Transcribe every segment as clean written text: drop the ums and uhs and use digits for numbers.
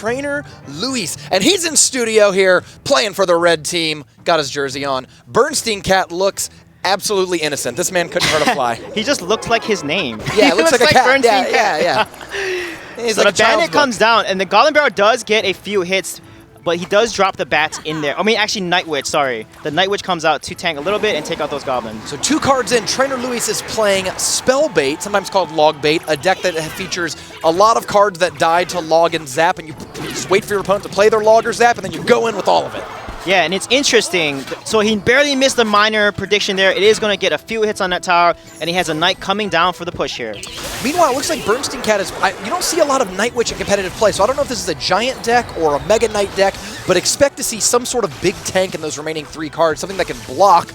Trainer Luis. And he's in studio here playing for the red team. Got his jersey on. BernsteinCat looks absolutely innocent. This man couldn't hurt a fly. He just looks like his name. Yeah, it looks like a cat. Yeah. He's So like the bandit comes down, and the Goblin Barrel does get a few hits, but he does drop the bats in there. I mean, actually, Night Witch, sorry. The Night Witch comes out to tank a little bit and take out those goblins. So 2 cards in, Trainer Luis is playing Spell Bait, sometimes called Log Bait, a deck that features a lot of cards that die to log and zap, and you just wait for your opponent to play their log or zap, and then you go in with all of it. Yeah, and it's interesting. So he barely missed a minor prediction there. It is going to get a few hits on that tower, and he has a Knight coming down for the push here. Meanwhile, it looks like BernsteinCat is... you don't see a lot of Night Witch in competitive play, so I don't know if this is a Giant deck or a Mega Knight deck, but expect to see some sort of big tank in those remaining 3 cards, something that can block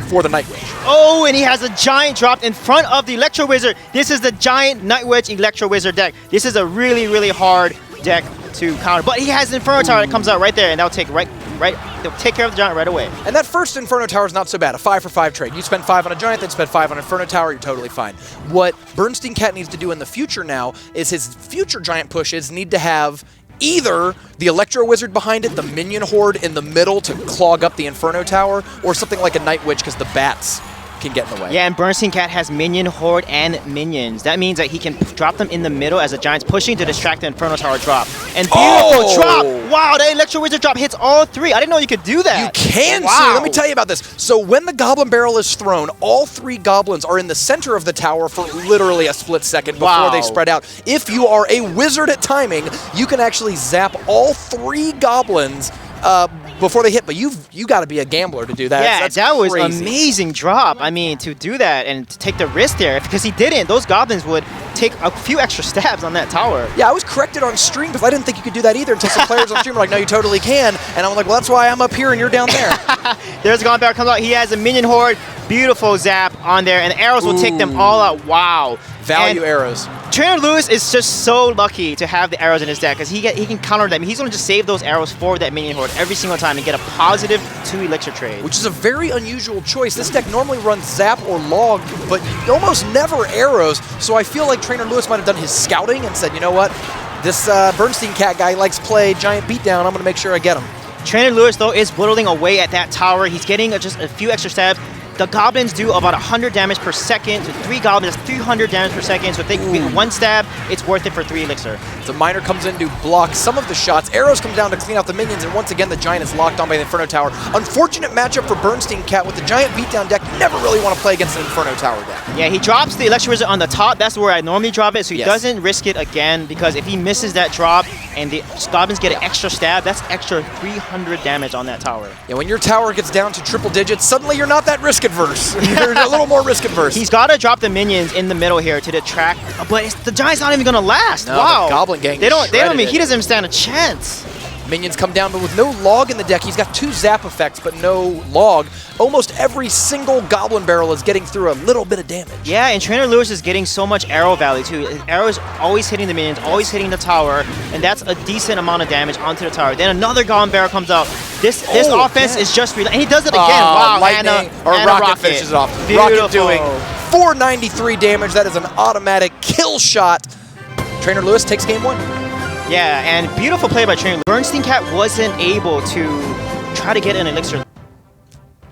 for the Night Witch. Oh, and he has a Giant dropped in front of the Electro Wizard. This is the Giant Night Witch Electro Wizard deck. This is a really, really hard deck to counter, but he has Inferno Tower that comes out right there, and that'll take they'll take care of the Giant right away. And that first Inferno Tower is not so bad, a 5-for-5 trade. You spend 5 on a Giant, then spend 5 on Inferno Tower, you're totally fine. What BernsteinCat needs to do in the future now is his future Giant pushes need to have either the Electro Wizard behind it, the Minion Horde in the middle to clog up the Inferno Tower, or something like a Night Witch because the bats can get in the way. Yeah, and BernsteinCat has Minion Horde and Minions. That means that he can drop them in the middle as the Giant's pushing to distract the Inferno Tower drop. And beautiful drop! Wow, that Electro Wizard drop hits all 3. I didn't know you could do that. You can, wow. Sue. Let me tell you about this. So when the Goblin Barrel is thrown, all 3 goblins are in the center of the tower for literally a split second before they spread out. If you are a wizard at timing, you can actually zap all 3 goblins before they hit, but you got to be a gambler to do that. Yeah, That's that was crazy. amazing drop. I mean, to do that and to take the risk there, because he didn't, those goblins would take a few extra stabs on that tower. Yeah, I was corrected on stream because I didn't think you could do that either until some players on stream were like, no, you totally can. And I'm like, well, that's why I'm up here and you're down there. There's Goblin Barrel comes out. He has a Minion Horde. Beautiful zap on there, and the arrows will take them all out. Wow. Value arrows. Trainer Luis is just so lucky to have the arrows in his deck because he can counter them. He's going to just save those arrows for that Minion Horde every single time and get a positive 2 Elixir trade. Which is a very unusual choice. This deck normally runs Zap or Log, but almost never arrows. So I feel like Trainer Luis might have done his scouting and said, you know what, this BernsteinCat guy likes play Giant Beatdown. I'm going to make sure I get him. Trainer Luis, though, is whittling away at that tower. He's getting just a few extra stabs. The goblins do about 100 damage per second. So 3 goblins, 300 damage per second. So if they get 1 stab, it's worth it for 3 elixir. The miner comes in to block some of the shots. Arrows come down to clean out the minions, and once again the Giant is locked on by the Inferno Tower. Unfortunate matchup for BernsteinCat with the Giant Beatdown deck. You never really want to play against an Inferno Tower deck. Yeah, he drops the Electro Wizard on the top. That's where I normally drop it, so he doesn't risk it again, because if he misses that drop and the goblins get an extra stab, that's extra 300 damage on that tower. Yeah, when your tower gets down to triple digits, suddenly you're not that risk adverse. You're a little more risk adverse. He's got to drop the minions in the middle here to detract, but the Giant's not even going to last. No, wow. the Goblin Gang He doesn't even stand a chance. Minions come down, but with no log in the deck, he's got 2 zap effects, but no log. Almost every single Goblin Barrel is getting through a little bit of damage. Yeah, and Trainer Luis is getting so much arrow value too. His arrow is always hitting the minions, always hitting the tower, and that's a decent amount of damage onto the tower. Then another Goblin Barrel comes out. This offense is just real, and he does it again. Wow, lightning or rocket finishes it off. Beautiful. Rocket doing 493 damage. That is an automatic kill shot. Trainer Luis takes game 1. Yeah, and beautiful play by Trainer. BernsteinCat wasn't able to try to get an elixir.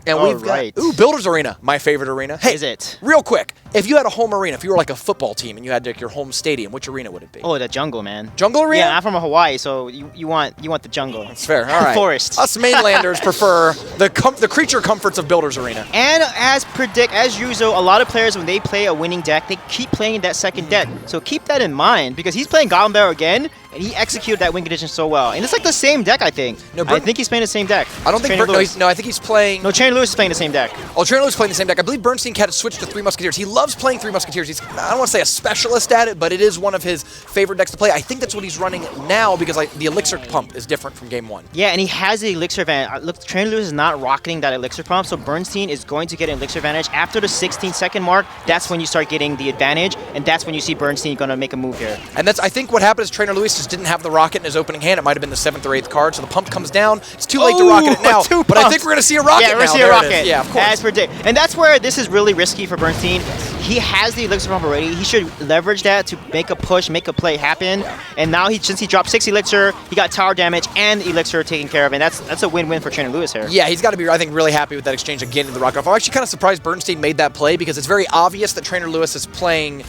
And we've got, Builders Arena, my favorite arena. Hey, is it? Real quick, if you had a home arena, if you were like a football team and you had like your home stadium, which arena would it be? Oh, the jungle, man. Jungle arena? Yeah, I'm from Hawaii, so you want the jungle. That's fair. All right. Forest. Us mainlanders prefer the creature comforts of Builders Arena. And as usual, a lot of players when they play a winning deck, they keep playing that second deck. So keep that in mind because he's playing Goblin Barrel again, and he executed that win condition so well. And it's like the same deck, I think. No, I think he's playing the same deck. I don't think no, I think he's playing. No, Trainer Luis is playing the same deck. Oh, Trainer Luis is playing the same deck. I believe BernsteinCat has switched to 3 Musketeers. He loves playing 3 Musketeers. He's, I don't want to say a specialist at it, but it is one of his favorite decks to play. I think that's what he's running now because the Elixir Pump is different from Game 1. Yeah, and he has the Elixir advantage. Look, Trainer Luis is not rocketing that Elixir Pump, so Bernstein is going to get an Elixir advantage. After the 16-second mark, that's when you start getting the advantage, and that's when you see Bernstein going to make a move here. And I think what happened is Trainer Luis just didn't have the rocket in his opening hand. It might have been the 7th or 8th card, so the pump comes down. It's too late to rocket it now, but I think we're going to see a rocket now. Yeah, we're going to see a rocket. Yeah, of course. As predicted. And that's where this is really risky for Bernstein. he has the Elixir Pump already. He should leverage that to make a push, make a play happen. And now since he dropped 6 Elixir, he got tower damage and Elixir taken care of, and that's a win-win for Trainer Lewis here. Yeah, he's got to be, I think, really happy with that exchange again in the rocket off. I'm actually kind of surprised Bernstein made that play because it's very obvious that Trainer Lewis is playing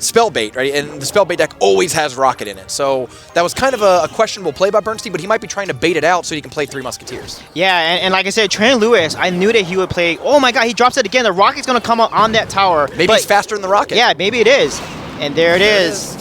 spell bait, right? And the spell bait deck always has rocket in it. So that was kind of a questionable play by Bernstein, but he might be trying to bait it out so he can play 3 Musketeers. Yeah, and like I said, Trainer Lewis, I knew that he would play. Oh my god, he drops it again. The rocket's going to come out on that tower. Maybe he's faster than the rocket. Yeah, maybe it is. And there it is.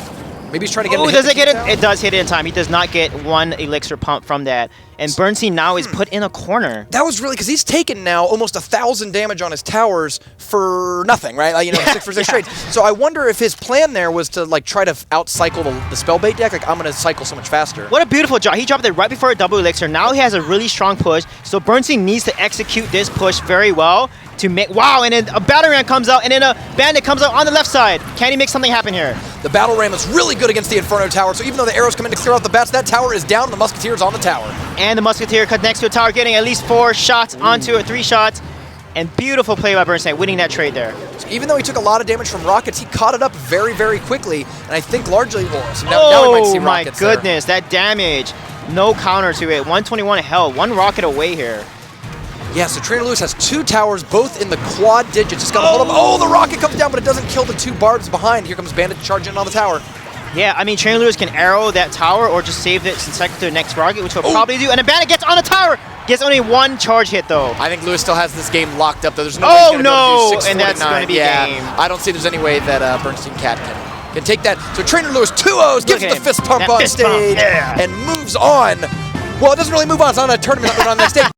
Maybe he's trying to get Oh, it. does it get it? It does hit it in time. He does not get 1 Elixir Pump from that. And Bernstein now is put in a corner. That was really, because he's taken now almost 1,000 damage on his towers for nothing, right? Like, 6 for 6 trades. So I wonder if his plan there was to like try to out-cycle the spell bait deck. Like, I'm going to cycle so much faster. What a beautiful job. He dropped it right before a double Elixir. Now he has a really strong push. So Bernstein needs to execute this push very well to make, wow, and then a Battle Ram comes out, and then a Bandit comes out on the left side. Can he make something happen here? The Battle Ram is really good against the Inferno Tower, so even though the arrows come in to clear out the bats, that tower is down, and the Musketeer's on the tower. And the Musketeer connects to a tower, getting at least 4 shots onto it, 3 shots. And beautiful play by Bernstein, winning that trade there. So even though he took a lot of damage from rockets, he caught it up very, very quickly, and I think largely, well, so now we might see rockets my goodness, that damage. No counter to it. 121 hell, 1 rocket away here. Yeah, so Trainer Lewis has 2 towers, both in the quad digits. Just gotta hold up. Oh, the rocket comes down, but it doesn't kill the 2 barbs behind. Here comes Bandit charging in on the tower. Yeah, I mean, Trainer Lewis can arrow that tower or just save it and second to the next rocket, which he'll probably do. And the Bandit gets on the tower. Gets only 1 charge hit, though. I think Lewis still has this game locked up, though. There's no way he's gonna do 649. And that's going to be game. I don't see there's any way that BernsteinCat can take that. So Trainer Lewis 2-0s, gives the fist pump on stage, and moves on. Well, it doesn't really move on. It's not a tournament on the next day.